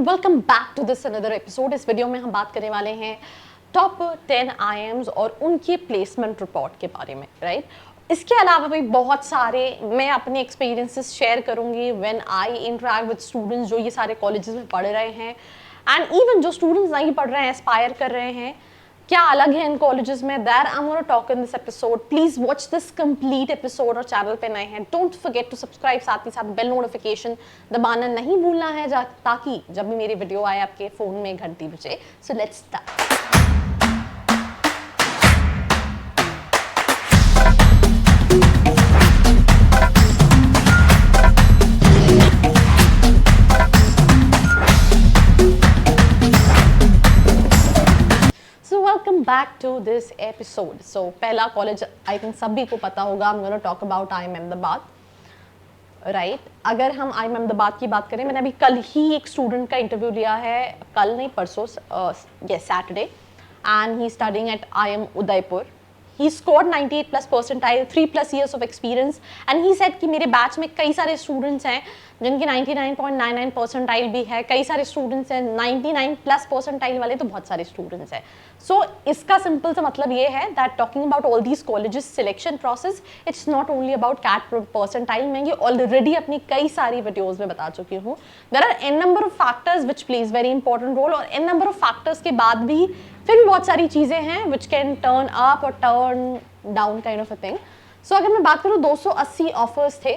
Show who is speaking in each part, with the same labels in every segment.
Speaker 1: And welcome back to this another episode. इस video में हम बात करने वाले हैं टॉप 10 आईएम्स और उनके प्लेसमेंट रिपोर्ट के बारे में, राइट। इसके अलावा भी बहुत सारे मैं अपने एक्सपीरियंसेस शेयर करूंगी when I interact with students जो ये सारे कॉलेजेस में पढ़ रहे हैं एंड इवन जो स्टूडेंट्स नहीं पढ़ रहे हैं, एस्पायर कर रहे हैं, क्या अलग है इन कॉलेजेस में, that I am gonna talk in this episode. Please watch this complete episode और चैनल पे नए हैं डोंट फॉरगेट टू सब्सक्राइब, साथ ही साथ बेल नोटिफिकेशन दबाना नहीं भूलना है ताकि जब भी मेरी वीडियो आए आपके फोन में घंटी बजे। So let's start. Welcome back to this episode. So पहला कॉलेज आई थिंक सभी को पता होगा, I am gonna talk about IIM Ahmedabad, right. अगर हम IIM अहमदाबाद की बात करें, मैंने अभी कल ही एक स्टूडेंट का इंटरव्यू लिया है, कल नहीं परसों, yes Saturday, and he studying at IIM Udaipur. He scored 98+ percentile, 3+ years of experience, and he said कि मेरे बैच में कई सारे स्टूडेंट्स हैं जिनकी 99.99 परसेंटाइल भी है, कई सारे स्टूडेंट्स हैं 99+ परसेंटाइल वाले, तो बहुत सारे स्टूडेंट्स हैं। सो इसका सिंपल सा मतलब ये है that talking about all these colleges selection process, it's not only about CAT percentile. मैं ये ऑलरेडी अपनी कई सारी वीडियोज में बता चुकी हूँ। There are n number of factors which plays very important role, और एन नंबर ऑफ फैक्टर्स के बाद भी फिर भी बहुत सारी चीज़ें हैं विच कैन टर्न अप और turn down kind of a thing. So अगर मैं बात करूँ, 280 ऑफर्स थे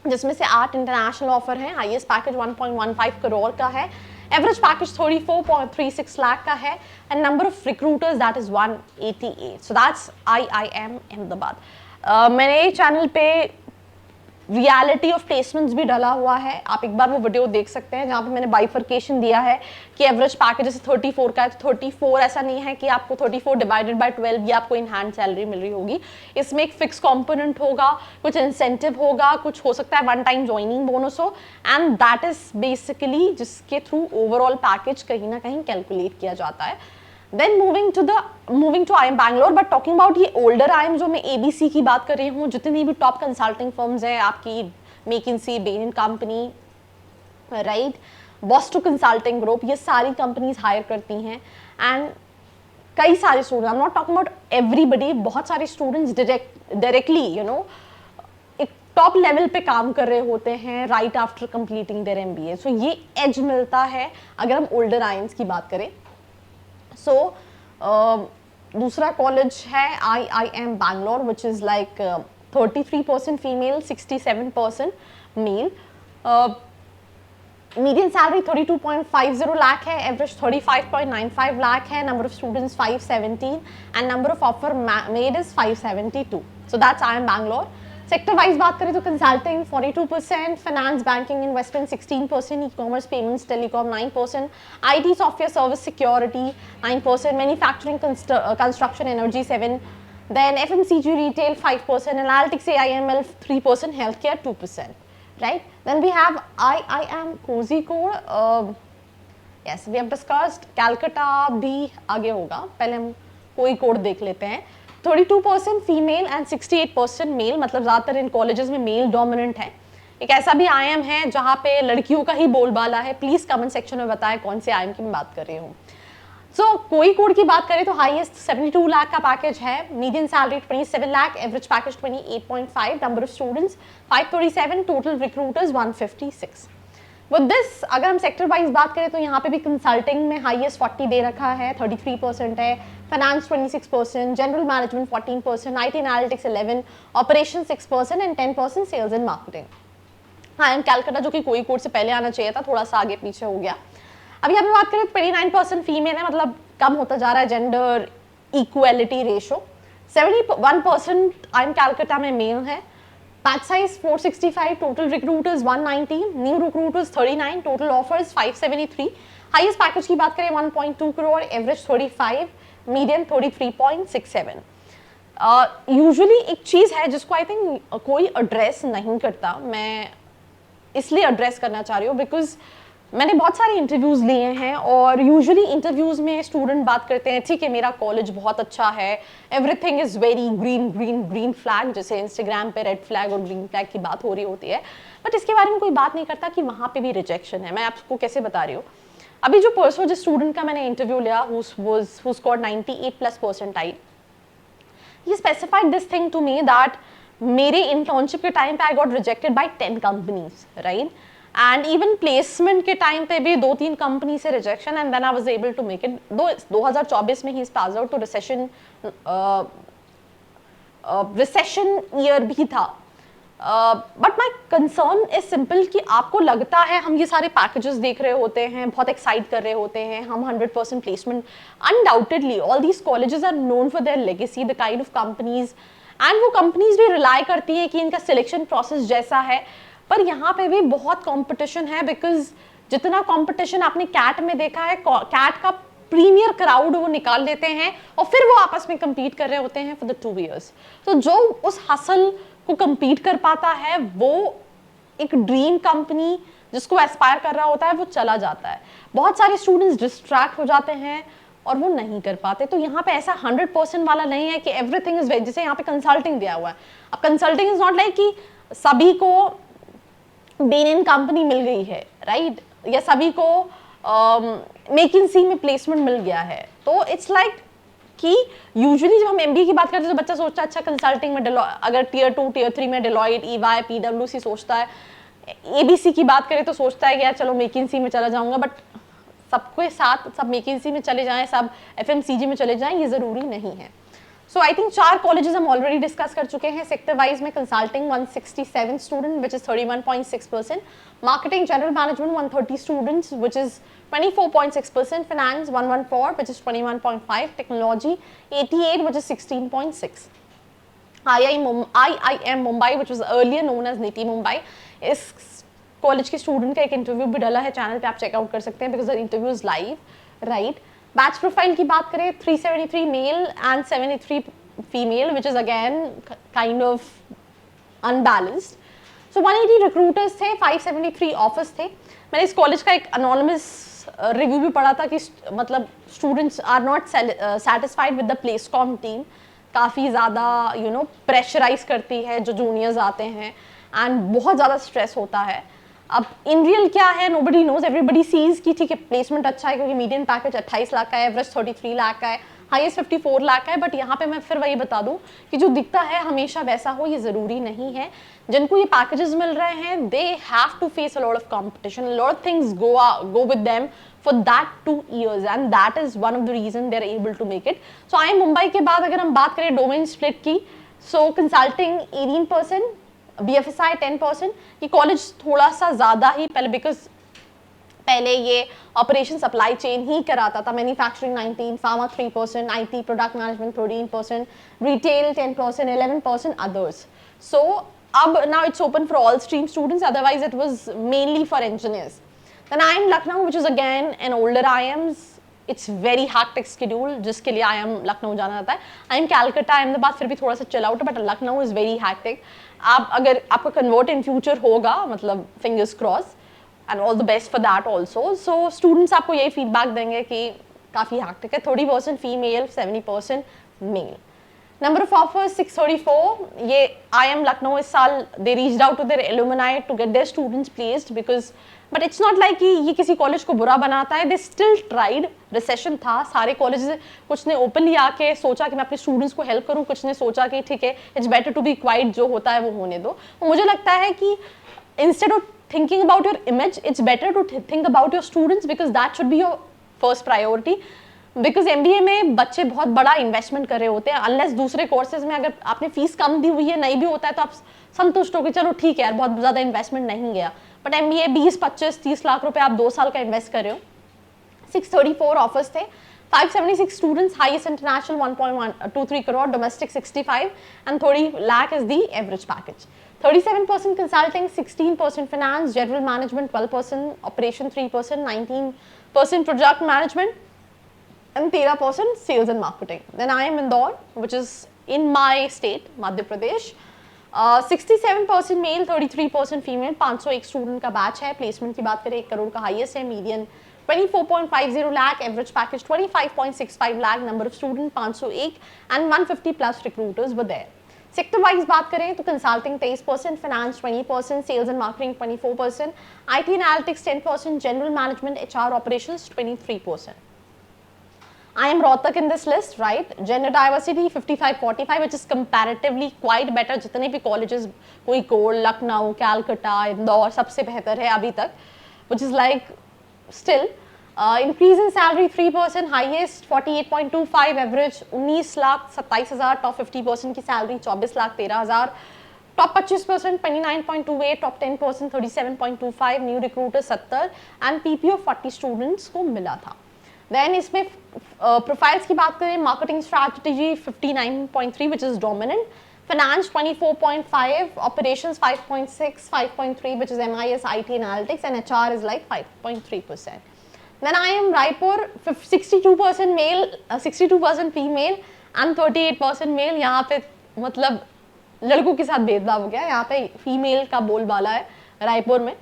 Speaker 1: जिसमें से 8 इंटरनेशनल ऑफर हैं। हाईएस्ट पैकेज 1.15 करोड़ का है, एवरेज पैकेज 34.36 लाख का है, and number of recruiters that is 188। So that's IIM Ahmedabad. मैंने चैनल पे रियलिटी ऑफ प्लेसमेंट्स भी डाला हुआ है, आप एक बार वो वीडियो देख सकते हैं जहाँ पे मैंने बाइफर्केशन दिया है कि एवरेज पैकेज जैसे 34 का है तो 34 ऐसा नहीं है कि आपको 34 डिवाइडेड बाय 12 ये आपको इन हैंड सैलरी मिल रही होगी। इसमें एक फिक्स कंपोनेंट होगा, कुछ इंसेंटिव होगा, कुछ हो सकता है वन टाइम ज्वाइनिंग बोनस हो, एंड दैट इज बेसिकली जिसके थ्रू ओवरऑल पैकेज कहीं ना कहीं कैलकुलेट किया जाता है। Then moving to IIM Bangalore, but talking about ये older IIM जो मैं ABC की बात कर रही हूँ, जितनी भी टॉप कंसल्टिंग फर्म्स हैं आपकी, McKinsey, Bain company, right, Boston consulting group, ये सारी कंपनीज हायर करती हैं एंड कई सारे student, I am not talking about everybody, बहुत सारे स्टूडेंट्स डायरेक्टली एक टॉप लेवल पे काम कर रहे होते हैं right after completing their MBA। So ये एज मिलता है अगर हम ओल्डर IIMs की बात करें। सो दूसरा कॉलेज है IIM Bangalore which is like 33% female, 67% male. Median salary 32.50 lakh है, एवरेज 35.95 लाख है, number of students 517 and number of offer made is 572। So that's IIM Bangalore. Sector wise बात करें तो consulting 42%, finance banking investment 16%, e-commerce payments telecom 9%, IT software service security 9%, manufacturing construction energy 7%, then FMCG retail 5%, analytics AIML 3%, health care 2%, right. Then we have IIM Kozhikode, yes we have discussed. Calcutta भी आगे होगा, पहले हम कोई code देख लेते हैं। 32% female and 68% mail, मतलब ज़्यादातर इन कॉलेजेस में मेल डोमिनेंट है। एक ऐसा भी IIM है जहाँ पे लड़कियों का ही बोलबाला है। प्लीज़ कमेंट सेक्शन में बताएं कौन से IIM की मैं बात कर रही हूँ। सो कोई कोड की बात करें तो हाईएस्ट 72 लाख का पैकेज है, median salary 27 lakh, average package 28.5, number of students 537, total recruiters 156। With this अगर हम सेक्टर वाइज बात करें तो यहाँ पे भी कंसल्टिंग में हाईएस्ट 40 दे रखा है, 33% है, finance 26%, general management 14%, IT analytics 11%, operation 6% and 10% sales and marketing. IIM Calcutta जो कि कोई कोर्स से पहले आना चाहिए था, थोड़ा सा आगे पीछे हो गया। अभी यहाँ पे बात करें 29% फीमेल है, मतलब कम होता जा रहा है gender equality ratio. 71% IIM Calcutta में मेल है, batch size 465, total recruiters 190, new recruiters 39, total offers 573। Highest package की बात करें 1.2 करोड़, एवरेज 35, मीडियन 33.67। यूजुअली एक चीज़ है जिसको आई थिंक कोई एड्रेस नहीं करता, मैं इसलिए एड्रेस करना चाह रही हूँ बिकॉज मैंने बहुत सारे इंटरव्यूज़ लिए हैं और यूजुअली इंटरव्यूज़ में स्टूडेंट बात करते हैं ठीक है मेरा कॉलेज बहुत अच्छा है, everything is very green green green flag, जैसे इंस्टाग्राम पे रेड फ्लैग और ग्रीन फ्लैग की बात हो रही होती है, बट इसके बारे में कोई बात नहीं करता कि वहाँ पे भी रिजेक्शन है। मैं आपको कैसे बता रही हूँ, अभी जो परसों जिस स्टूडेंट का मैंने इंटरव्यू लिया who scored 98+ percentile, he specified this thing to me that मेरे internship के टाइम पे I got rejected by 10 companies, right? And even placement के टाइम पे भी 2-3 कंपनी से rejection, and then I was able to make it. 2024 में he is passed out, तो recession year भी था. But my concern is simple कि आपको लगता है हम ये सारे पैकेजेस देख रहे होते हैं, बहुत एक्साइट कर रहे होते हैं, हम 100% placement, undoubtedly all these colleges are known for their legacy, the kind of companies, and वो कंपनीज भी रिलाई करती हैं कि इनका सिलेक्शन प्रोसेस जैसा है, पर यहाँ पे भी बहुत कॉम्पिटिशन है, बिकॉज जितना कॉम्पिटिशन आपने कैट में देखा है, कैट का प्रीमियर क्राउड वो निकाल लेते हैं और फिर वो आपस में compete कर रहे होते हैं फॉर द 2 years. तो जो उस हसल को compete कर पाता है वो एक ड्रीम कंपनी जिसको एस्पायर कर रहा होता है वो चला जाता है. बहुत सारे स्टूडेंट्स डिस्ट्रैक्ट हो जाते हैं और वो नहीं कर पाते. तो यहाँ पे ऐसा 100% वाला नहीं है कि एवरीथिंग इज वेरी, जैसे यहाँ पे कंसल्टिंग दिया हुआ है. अब कंसल्टिंग इज नॉट लाइक कि सभी को बेन इन कंपनी मिल गई है, राइट, या सभी को मेकिंसी में प्लेसमेंट मिल गया है. तो इट्स लाइक कि यूजुअली जब हम एमबीए की बात करते हैं तो बच्चा सोचता है अच्छा कंसल्टिंग में अगर टियर 2 टियर 3 में डेलॉयट, ईवाई, पीडब्ल्यूसी सोचता है. एबीसी की बात करें तो सोचता है कि यार चलो मेकिंसी में चला जाऊंगा, बट सबके साथ सब मेकिंसी में चले जाएं, सब एफएमसीजी में चले जाएं, ये ज़रूरी नहीं है. सो आई थिंक 4 कॉलेजेस हम ऑलरेडी डिस्कस कर चुके हैं. सेक्टर वाइज में consulting 167 student which is 31.6%, marketing general management 130 students which is 24.6%, finance 114 which is 21.5, technology 88 which is 16.6. IIM Mumbai which was earlier known as NITI Mumbai, इस college के student का एक interview भी डाला है चैनल पे, आप चेकआउट कर सकते हैं because the interview is live, right. Batch profile की बात करें 373 male and 73 female which is again kind of unbalanced. So 180 recruiters थे, 573 ऑफर्स थे. मैंने इस कॉलेज का एक अनोनिमस रिव्यू भी पढ़ा था कि मतलब students are not satisfied with the placecom team, काफ़ी ज़्यादा प्रेशराइज करती है जो जूनियर्स आते हैं एंड बहुत ज़्यादा स्ट्रेस होता है. अब इन रियल क्या है नोबडी नोज, एवरीबडी सीज कि ठीक है प्लेसमेंट अच्छा है क्योंकि मीडियन पैकेज 28 लाख का है, एवरेज 33 लाख का है, हाईएस्ट 54 लाख का है. बट यहाँ पे मैं फिर वही बता दूँ कि जो दिखता है हमेशा वैसा हो ये ज़रूरी नहीं है. जिनको ये पैकेजेस मिल रहे हैं they have to face a lot of competition, lot of things go with them for that 2 years and that is one of the reason they are able to make it. So IIM Mumbai के बाद अगर हम बात करें domain split की, so consulting 18%, BFSI 10%. ये college थोड़ा सा ज़्यादा ही पहले बिकॉज पहले ये ऑपरेशन सप्लाई चेन ही कराता था. Manufacturing 19%, pharma 3%, IT product management 13%, retail 10%, 11% others. So अब now it's open for all stream students, otherwise it was mainly for engineers. Then IIM Lucknow which is again an older IIMs, it's very hectic schedule जिसके लिए IIM Lucknow जाना जाता है. IIM Calcutta, Ahmedabad फिर भी थोड़ा सा chill out है, but Lucknow is very hectic. आप अगर आपका कन्वर्ट इन फ्यूचर होगा मतलब fingers cross and all the best for that also. So students आपको यही फीडबैक देंगे कि काफ़ी हैक्टिक है. 30% female, 70% male. Number of offers 634. ये IIM लखनऊ इस साल they reached out to their alumni to get their students placed because, but it's not like कि ये किसी कॉलेज को बुरा बनाता है. They still tried. रिसेशन था, सारे कॉलेजेस, कुछ ने ओपनली आके सोचा कि मैं अपने स्टूडेंट्स को हेल्प करूं, कुछ ने सोचा कि ठीक है it's better to be quite, जो होता है वो होने दो. तो मुझे लगता है कि instead of thinking about your image it's better to think about your students because that should be your first priority. Because MBA में बच्चे बहुत बड़ा इन्वेस्टमेंट कर रहे होते हैं. अनलेस दूसरे कोर्सेज में अगर आपने फीस कम दी हुई है, नहीं भी होता है तो आप संतुष्ट हो कि चलो ठीक है यार बहुत ज़्यादा इन्वेस्टमेंट नहीं गया. बट MBA 20, 25, 30 लाख रुपए आप 2 साल का इन्वेस्ट कर रहे हो. 634 ऑफर्स थे, 576 students, highest international 1.123 crore, domestic 65 and 30 lakh is the average package. 37% consulting, 16% finance, general management 12%, operation 3%, 19% project management and 13% sales and marketing. Then I am Indore, which is in my state, Madhya Pradesh. 67% male, 33% female, 501 student का batch है। Placement की बात करें 1 करोड़ का highest है, median 24.50 lakh, average package 25.65 lakh, number of student 501 and 150 plus recruiters were there. Sector wise बात करें तो consulting 23%, finance 20%, sales and marketing 24%, IT analytics 10%, general management HR operations 23%. I am Rohtak in this list, right? Gender diversity 55-45, which is comparatively quite better. जितने भी colleges, कोई कोल, Lucknow, Calcutta, Indore, सबसे बेहतर है अभी तक, which is like still. Increase in salary 3%, highest 48.25, average 19 lakh 27,000, top 50% की salary 24 lakh 13,000, top 25% 29.28, top 10% 37.25, new recruiter 70 and PPO 40 students को मिला था. Then इसमें profiles की बात करें, marketing strategy 59.3, which is dominant, finance 24.5, operations 5.6, 5.3, which is MIS, IT analytics, and HR is like 5.3%. Then I am Raipur, 62% male, 62% female and 38% male. यहाँ पे मतलब लड़कों के साथ भेदभाव हो गया, यहाँ पे फीमेल का बोलबाला है रायपुर में.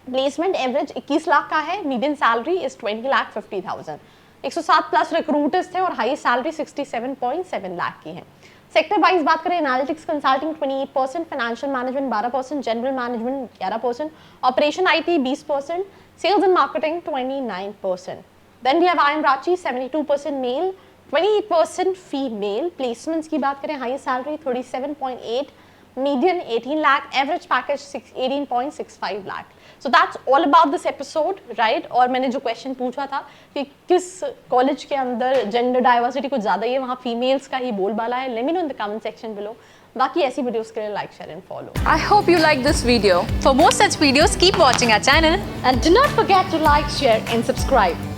Speaker 1: प्लेसमेंट एवरेज 21 लाख का है, median salary is 20,50,000. 107 plus recruiters थे और हाई सैलरी 67.7 लाख की है. सेक्टर वाइज बात करें, analytics consulting 28%, financial management 12%, general management 11%, operation IT 20%, sales and marketing 29%. Then we have I am Rachi, 72% male, 28% female. Placements की बात करें, highest salary 37.8, median 18 lakh, average package 18.65 lakh. So that's all about this episode, right? और मैंने जो question पूछा था कि किस college के अंदर gender diversity कुछ ज़्यादा ही है, वहाँ females का ही बोलबाला है. Let me know in the comment section below. बाकी ऐसी वीडियोस के लिए like, share and follow.
Speaker 2: I hope you like this video. For more such videos, keep watching our channel.
Speaker 1: And do not forget to like, share and subscribe.